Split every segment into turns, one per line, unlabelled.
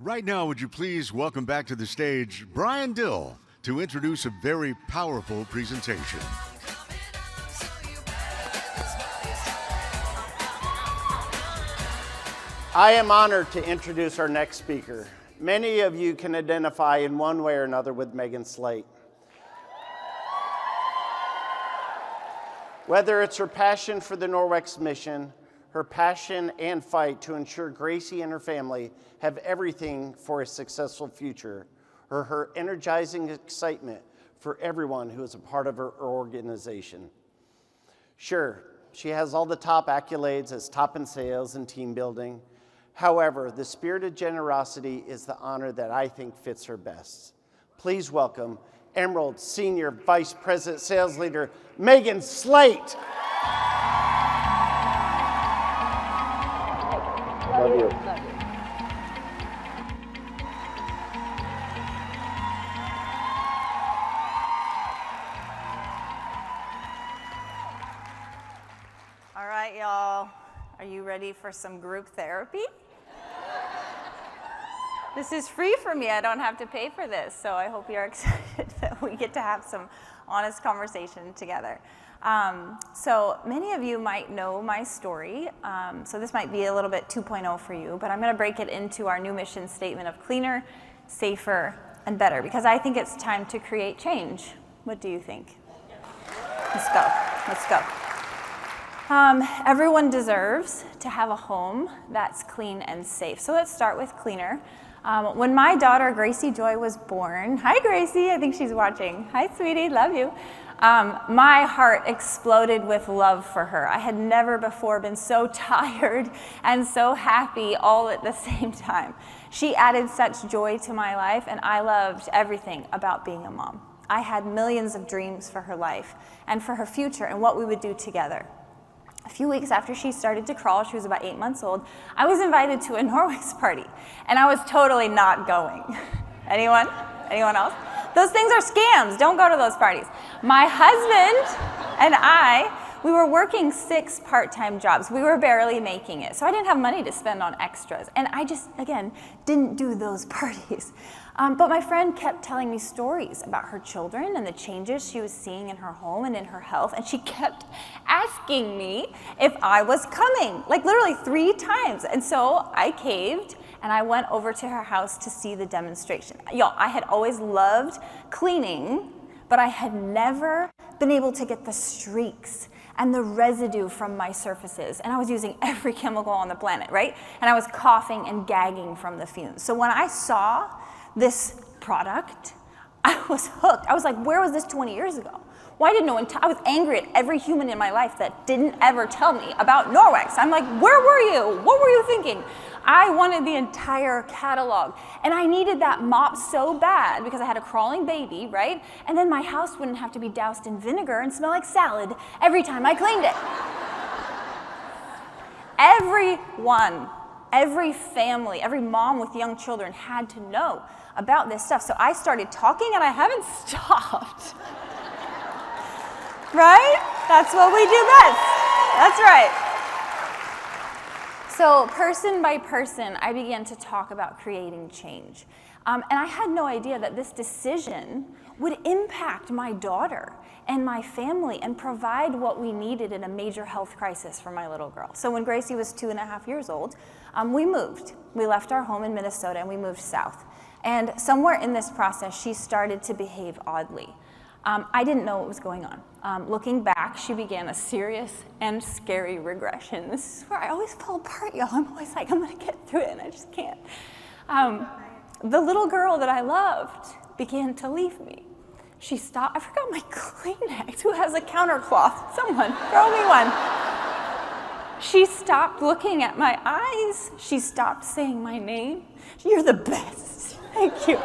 Right now, would you please welcome back to the stage Brian Dill to introduce a very powerful presentation.
I am honored to introduce our next speaker. Many of you can identify in one way or another with Megan Slate. Whether it's her passion for the Norwex mission, her passion and fight to ensure Gracie and her family have everything for a successful future, or her energizing excitement for everyone who is a part of her organization. Sure, she has all the top accolades as top in sales and team building. However, the spirit of generosity is the honor that I think fits her best. Please welcome Emerald Senior Vice President Sales Leader, Megan Slate. Love you.
All right, y'all. Are you ready for some group therapy? This is free for me. I don't have to pay for this, so I hope you're excited that we get to have some honest conversation together. So many of you might know my story, so this might be a little bit 2.0 for you, but I'm going to break it into our new mission statement of cleaner, safer, and better, because I think it's time to create change. What do you think? Let's go. Let's go. Everyone deserves to have a home that's clean and safe. So let's start with cleaner. When my daughter, Gracie Joy, was born, hi Gracie, I think she's watching. Hi sweetie, love you. My heart exploded with love for her. I had never before been so tired and so happy all at the same time. She added such joy to my life, and I loved everything about being a mom. I had millions of dreams for her life and for her future and what we would do together. A few weeks after she started to crawl, she was about 8 months old, I was invited to a Norwex party, and I was totally not going. Anyone? Anyone else? Those things are scams. Don't go to those parties. My husband and we were working 6 part-time jobs. We were barely making it, so I didn't have money to spend on extras, and I just, again, didn't do those parties. But my friend kept telling me stories about her children and the changes she was seeing in her home and in her health, and she kept asking me if I was coming, like literally 3 times. And so I caved, and I went over to her house to see the demonstration. Y'all, I had always loved cleaning, but I had never been able to get the streaks and the residue from my surfaces. And I was using every chemical on the planet, right? And I was coughing and gagging from the fumes. So when I saw this product, I was hooked. I was like, where was this 20 years ago? Why didn't no one I was angry at every human in my life that didn't ever tell me about Norwex. I'm like, where were you? What were you thinking? I wanted the entire catalog, and I needed that mop so bad because I had a crawling baby, right? And then my house wouldn't have to be doused in vinegar and smell like salad every time I cleaned it. Everyone, every family, every mom with young children had to know about this stuff. So I started talking, and I haven't stopped. Right? That's what we do best. That's right. So person by person, I began to talk about creating change. And I had no idea that this decision would impact my daughter and my family and provide what we needed in a major health crisis for my little girl. So when Gracie was 2.5 years old, we moved. We left our home in Minnesota and we moved south. And somewhere in this process, she started to behave oddly. I didn't know what was going on. Looking back, she began a serious and scary regression. This is where I always fall apart, y'all. I'm always like, I'm gonna get through it, and I just can't. The little girl that I loved began to leave me. She stopped. I forgot my Kleenex. Who has a counter cloth? Someone, throw me one. She stopped looking at my eyes. She stopped saying my name. You're the best. Thank you.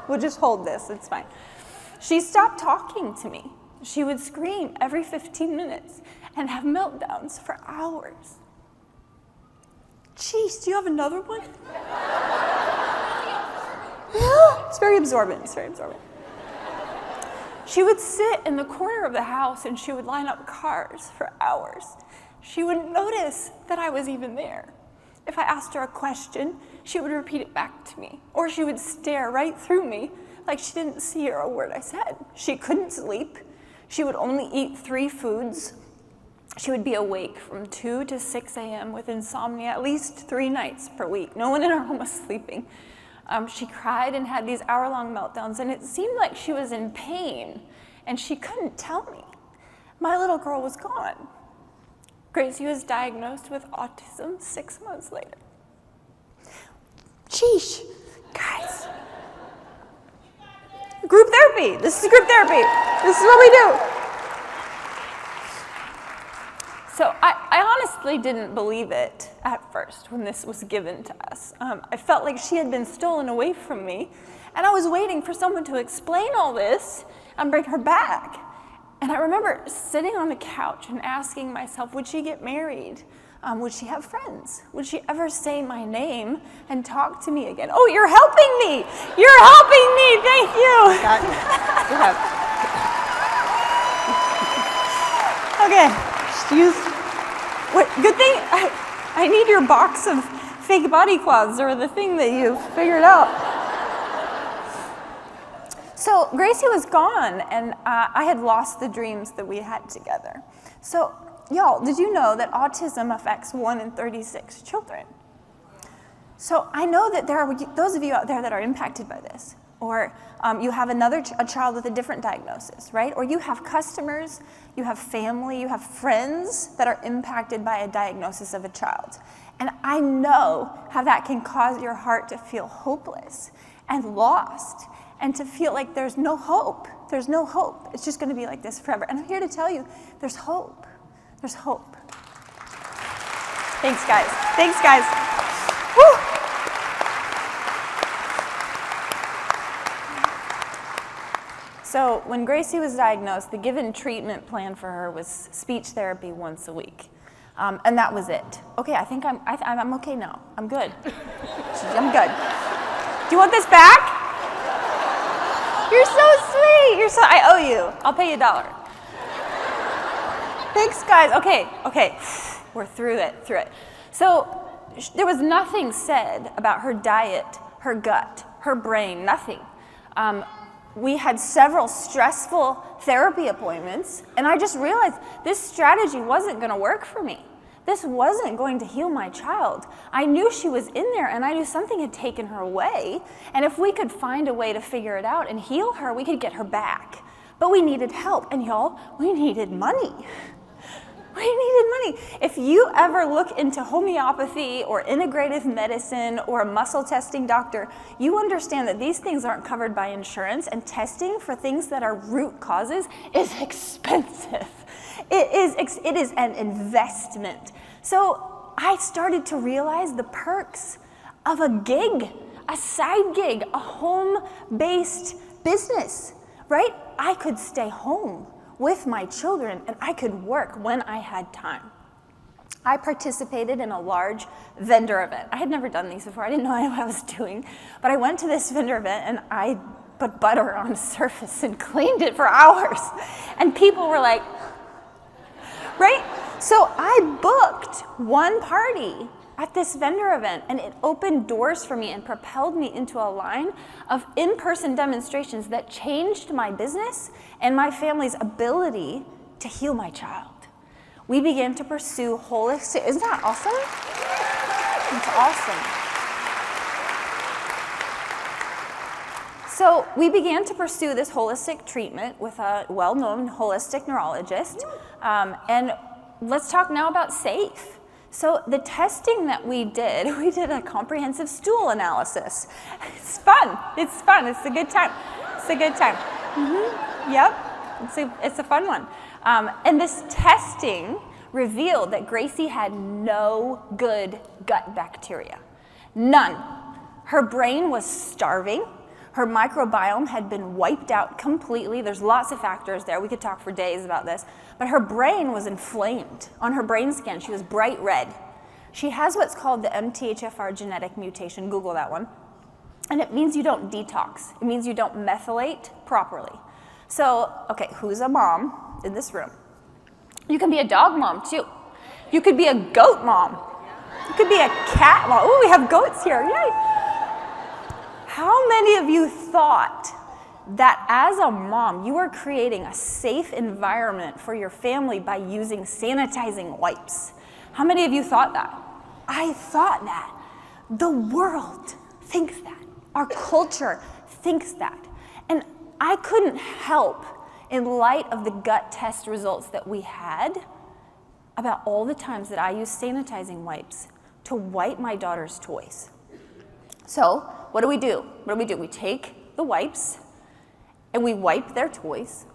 We'll just hold this, it's fine. She stopped talking to me. She would scream every 15 minutes and have meltdowns for hours. Jeez, do you have another one? It's very absorbent, it's very absorbent. She would sit in the corner of the house and she would line up cars for hours she wouldn't notice that I was even there. If I asked her a question, she would repeat it back to me, or she would stare right through me like she didn't see a word I said. She couldn't sleep. She would only eat 3 foods. She would be awake from 2 to 6 a.m. with insomnia at least 3 nights per week. No one in our home was sleeping. She cried and had these hour-long meltdowns, and it seemed like she was in pain, and she couldn't tell me. My little girl was gone. Gracie was diagnosed with autism 6 months later. Sheesh, guys. Group therapy. This is group therapy. This is what we do. So I honestly didn't believe it at first when this was given to us. I felt like she had been stolen away from me, and I was waiting for someone to explain all this and bring her back. And I remember sitting on the couch and asking myself, would she get married? Would she have friends? Would she ever say my name and talk to me again? Oh, you're helping me! You're helping me! Thank you! Okay, good thing I need your box of fake body cloths or the thing that you figured out. So Gracie was gone, and I had lost the dreams that we had together. So y'all, did you know that autism affects 1 in 36 children? So I know that there are those of you out there that are impacted by this, or you have a child with a different diagnosis, right? Or you have customers, you have family, you have friends that are impacted by a diagnosis of a child. And I know how that can cause your heart to feel hopeless and lost, and to feel like there's no hope. There's no hope. It's just going to be like this forever. And I'm here to tell you, there's hope. There's hope. Thanks, guys. Thanks, guys. Whew. So when Gracie was diagnosed, the given treatment plan for her was speech therapy once a week. And that was it. Okay, I think I'm okay now. I'm good. I'm good. Do you want this back? You're so sweet. I owe you. I'll pay you $1. Thanks, guys. Okay. We're through it. So there was nothing said about her diet, her gut, her brain, nothing. We had several stressful therapy appointments, and I just realized this strategy wasn't going to work for me. This wasn't going to heal my child. I knew she was in there, and I knew something had taken her away, and if we could find a way to figure it out and heal her, we could get her back. But we needed help, and y'all, we needed money. We needed money. If you ever look into homeopathy or integrative medicine or a muscle testing doctor, you understand that these things aren't covered by insurance, and testing for things that are root causes is expensive. It is an investment. So I started to realize the perks of a gig, a side gig, a home-based business, right? I could stay home with my children, and I could work when I had time. I participated in a large vendor event. I had never done these before. I didn't know what I was doing, but I went to this vendor event, and I put butter on a surface and cleaned it for hours. And people were like, right? So I booked one party at this vendor event, and it opened doors for me and propelled me into a line of in-person demonstrations that changed my business and my family's ability to heal my child. We began to pursue holistic, isn't that awesome? It's awesome. So we began to pursue this holistic treatment with a well-known holistic neurologist. And let's talk now about SAFE. So the testing that we did a comprehensive stool analysis. It's fun. It's a good time. Yep, it's a fun one. And this testing revealed that Gracie had no good gut bacteria. None. Her brain was starving. Her microbiome had been wiped out completely. There's lots of factors there. We could talk for days about this. But her brain was inflamed. On her brain scan, she was bright red. She has what's called the MTHFR genetic mutation. Google that one. And it means you don't detox. It means you don't methylate properly. So, okay, who's a mom in this room? You can be a dog mom too. You could be a goat mom. You could be a cat mom. Oh, we have goats here, yay. How many of you thought that as a mom, you are creating a safe environment for your family by using sanitizing wipes? How many of you thought that? I thought that. The world thinks that. Our culture thinks that. And I couldn't help, in light of the gut test results that we had, about all the times that I used sanitizing wipes to wipe my daughter's toys. So what do? We take the wipes and we wipe their toys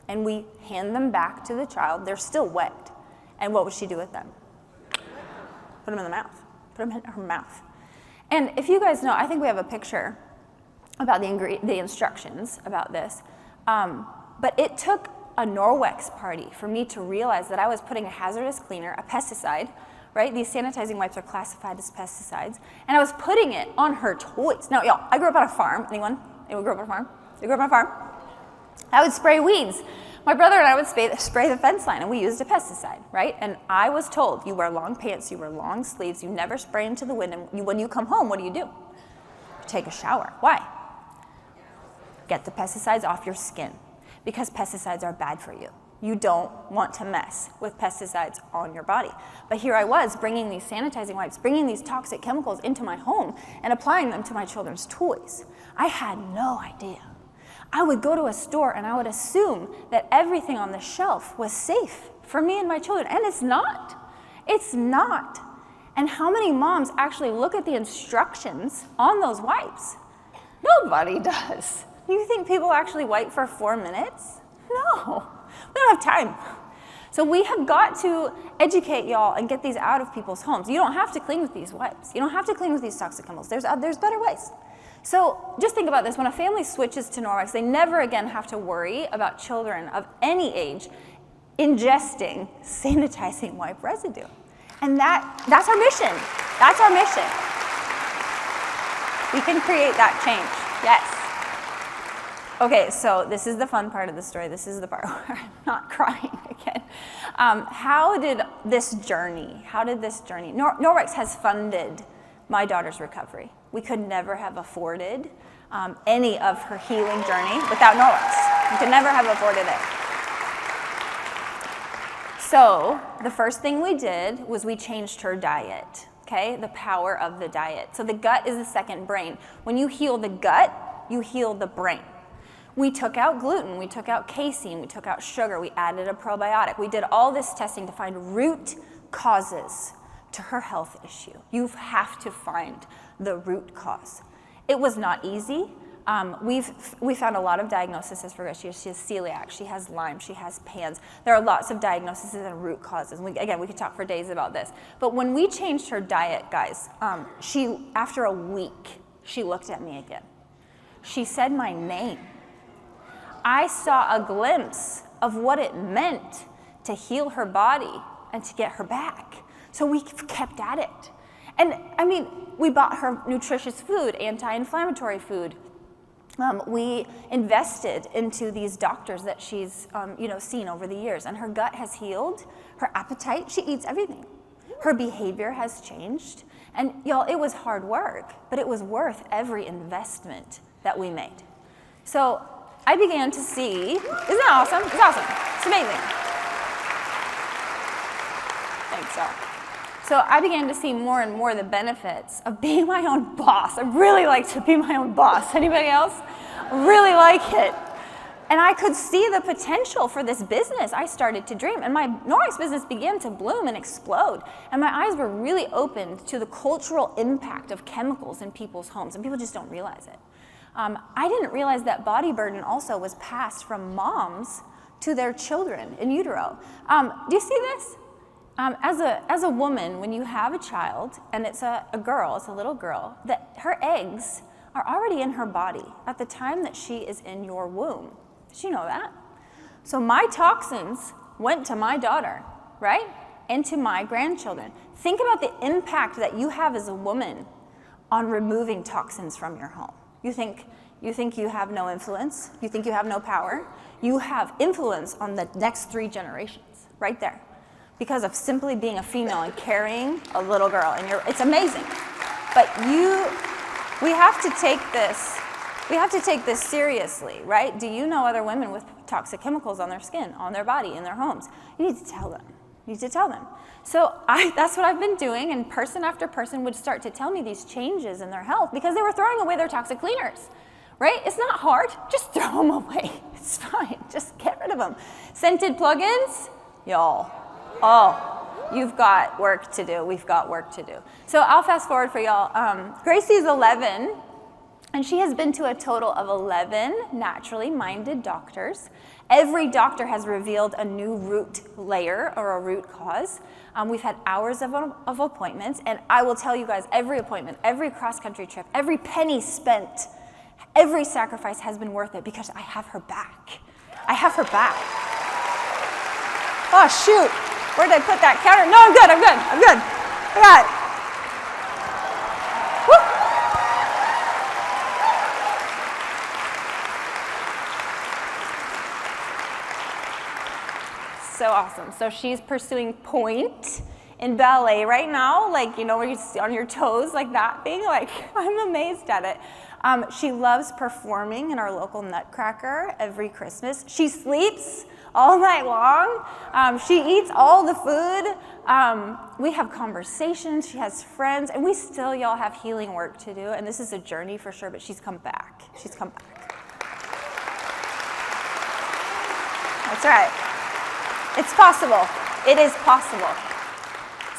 and we hand them back to the child. They're still wet. And what would she do with them? Put them in the mouth. Put them in her mouth. And if you guys know, I think we have a picture about the instructions about this. But it took a Norwex party for me to realize that I was putting a hazardous cleaner, a pesticide, right? These sanitizing wipes are classified as pesticides. And I was putting it on her toys. Now, y'all, I grew up on a farm. Anyone grew up on a farm? You grew up on a farm? I would spray weeds. My brother and I would spray the fence line, and we used a pesticide, right? And I was told, you wear long pants, you wear long sleeves, you never spray into the wind, and when you come home, what do? You take a shower. Why? Get the pesticides off your skin, because pesticides are bad for you. You don't want to mess with pesticides on your body. But here I was bringing these sanitizing wipes, bringing these toxic chemicals into my home and applying them to my children's toys. I had no idea. I would go to a store and I would assume that everything on the shelf was safe for me and my children, and it's not. It's not. And how many moms actually look at the instructions on those wipes? Nobody does. You think people actually wipe for 4 minutes? No. We don't have time. So we have got to educate y'all and get these out of people's homes. You don't have to clean with these wipes. You don't have to clean with these toxic chemicals. There's better ways. So just think about this. When a family switches to Norwex, they never again have to worry about children of any age ingesting sanitizing wipe residue. And that's our mission. That's our mission. We can create that change. Yes. Okay, so this is the fun part of the story. This is the part where I'm not crying again. How did this journey, Norwex has funded my daughter's recovery. We could never have afforded any of her healing journey without Norwex. We could never have afforded it. So the first thing we did was we changed her diet, okay? The power of the diet. So the gut is the second brain. When you heal the gut, you heal the brain. We took out gluten, we took out casein, we took out sugar, we added a probiotic. We did all this testing to find root causes to her health issue. You have to find the root cause. It was not easy. We found a lot of diagnoses for her. She has celiac, she has Lyme, she has PANS. There are lots of diagnoses and root causes. We could talk for days about this. But when we changed her diet, guys, after a week, she looked at me again. She said my name. I saw a glimpse of what it meant to heal her body and to get her back. So we kept at it. And I mean, we bought her nutritious food, anti-inflammatory food. We invested into these doctors that she's seen over the years, and her gut has healed, her appetite, she eats everything. Her behavior has changed. And y'all, it was hard work, but it was worth every investment that we made. So I began to see, isn't that awesome? It's awesome. It's amazing. Thanks, y'all. So I began to see more and more the benefits of being my own boss. I really like to be my own boss. Anybody else? I really like it. And I could see the potential for this business. I started to dream, and my Norwex business began to bloom and explode. And my eyes were really opened to the cultural impact of chemicals in people's homes, and people just don't realize it. I didn't realize that body burden also was passed from moms to their children in utero. Do you see this? As a woman, when you have a child, and it's a girl, it's a little girl, that her eggs are already in her body at the time that she is in your womb. Did you know that? So my toxins went to my daughter, right? And to my grandchildren. Think about the impact that you have as a woman on removing toxins from your home. You think you have no influence? You think you have no power? You have influence on the next 3 generations, right there. because of simply being a female and carrying a little girl. And it's amazing. But we have to take this seriously, right? Do you know other women with toxic chemicals on their skin, on their body, in their homes? You need to tell them. You need to tell them. So that's what I've been doing, and person after person would start to tell me these changes in their health because they were throwing away their toxic cleaners, right? It's not hard. Just throw them away. It's fine. Just get rid of them. Scented plugins, y'all. Oh, you've got work to do. We've got work to do. So I'll fast forward for y'all. Gracie's 11, and she has been to a total of 11 naturally minded doctors. Every doctor has revealed a new root layer or a root cause. We've had hours of appointments, and I will tell you guys, every appointment, every cross-country trip, every penny spent, every sacrifice has been worth it because I have her back. I have her back. Oh, shoot. Where did I put that counter? No, I'm good. I got it. So awesome. So she's pursuing point in ballet right now, like, you know, where you're on your toes like that thing. Like, I'm amazed at it. She loves performing in our local Nutcracker every Christmas. She sleeps all night long. She eats all the food. We have conversations. She has friends, and we still, y'all, have healing work to do. And this is a journey for sure, but she's come back. She's come back. That's right. It's possible. It is possible.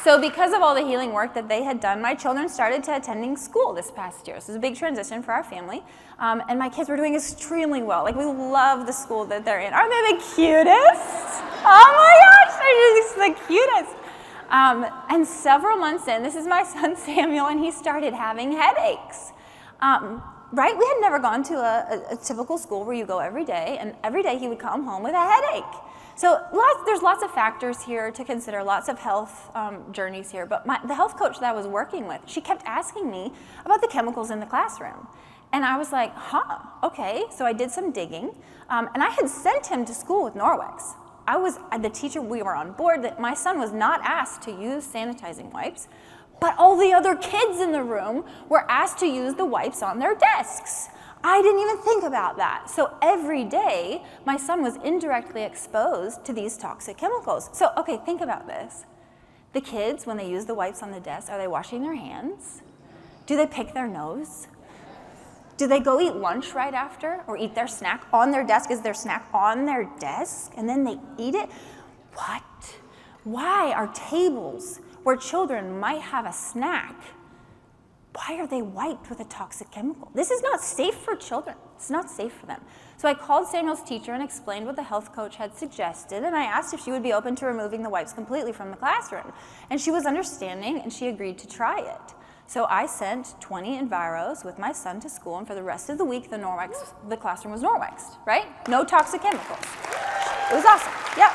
So because of all the healing work that they had done, my children started to attending school this past year. So it was a big transition for our family. And my kids were doing extremely well. Like, we love the school that they're in. Aren't they the cutest? Oh my gosh, they're just the cutest. And several months in, this is my son Samuel, and he started having headaches. Right? We had never gone to a typical school where you go every day, and every day he would come home with a headache. So there's lots of factors here to consider, lots of health journeys here. But the health coach that I was working with, she kept asking me about the chemicals in the classroom. And I was like, okay. So I did some digging. And I had sent him to school with Norwex. I was the teacher, we were on board, that my son was not asked to use sanitizing wipes, but all the other kids in the room were asked to use the wipes on their desks. I didn't even think about that. So every day, my son was indirectly exposed to these toxic chemicals. So, okay, think about this. The kids, when they use the wipes on the desk, are they washing their hands? Do they pick their nose? Do they go eat lunch right after or eat their snack on their desk? Is their snack on their desk and then they eat it? What? Why are tables where children might have a snack, why are they wiped with a toxic chemical? This is not safe for children. It's not safe for them. So I called Samuel's teacher and explained what the health coach had suggested, and I asked if she would be open to removing the wipes completely from the classroom. And she was understanding, and she agreed to try it. So I sent 20 Enviros with my son to school, and for the rest of the week, the classroom was Norwexed, right? No toxic chemicals. It was awesome. Yep.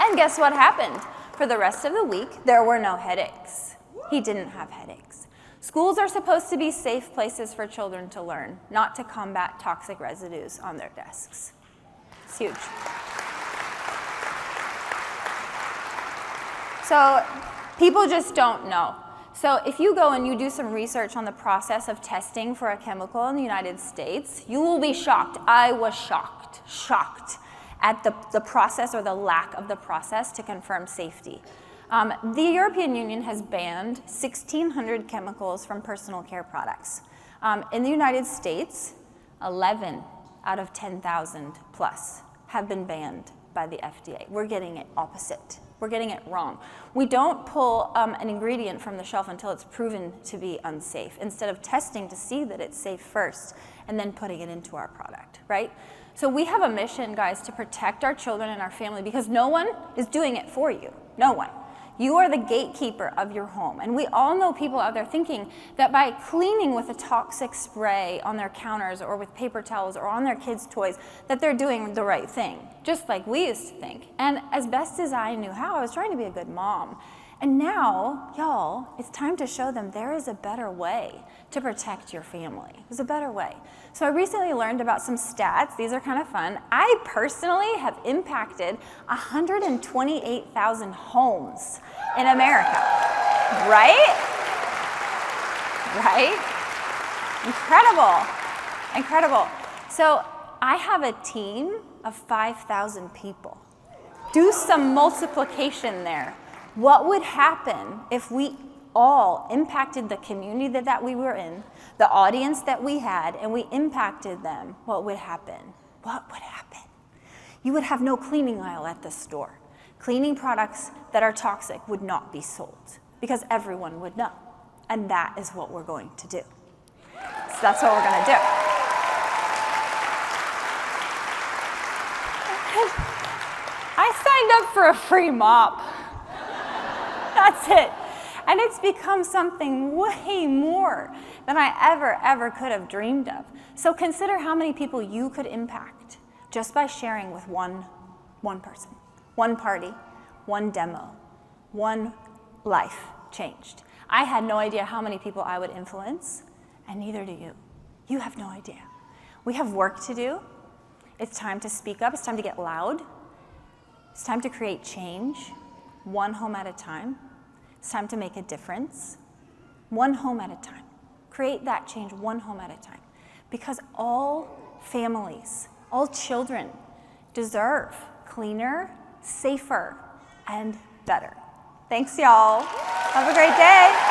And guess what happened? For the rest of the week, there were no headaches. He didn't have headaches. Schools are supposed to be safe places for children to learn, not to combat toxic residues on their desks. It's huge. So people just don't know. So if you go and you do some research on the process of testing for a chemical in the United States, you will be shocked. I was shocked at the process or the lack of the process to confirm safety. The European Union has banned 1,600 chemicals from personal care products. In the United States, 11 out of 10,000 plus have been banned by the FDA. We're getting it opposite. We're getting it wrong. We don't pull an ingredient from the shelf until it's proven to be unsafe, instead of testing to see that it's safe first and then putting it into our product, right? So we have a mission, guys, to protect our children and our family, because no one is doing it for you. No one. You are the gatekeeper of your home. And we all know people out there thinking that by cleaning with a toxic spray on their counters or with paper towels or on their kids' toys, that they're doing the right thing, just like we used to think. And as best as I knew how, I was trying to be a good mom. And now, y'all, it's time to show them there is a better way to protect your family. There's a better way. So I recently learned about some stats. These are kind of fun. I personally have impacted 128,000 homes in America. Right? Right? Incredible. Incredible. So I have a team of 5,000 people. Do some multiplication there. What would happen if we all impacted the community that we were in, the audience that we had, and we impacted them? What would happen? What would happen? You would have no cleaning aisle at the store. Cleaning products that are toxic would not be sold because everyone would know. And that is what we're going to do. So that's what we're going to do. I signed up for a free mop. That's it. And it's become something way more than I ever could have dreamed of. So consider how many people you could impact just by sharing with one person, one party, one demo, one life changed. I had no idea how many people I would influence, and neither do you. You have no idea. We have work to do. It's time to speak up. It's time to get loud. It's time to create change, one home at a time. It's time to make a difference, one home at a time. Create that change one home at a time. Because all families, all children deserve cleaner, safer, and better. Thanks, y'all. Have a great day.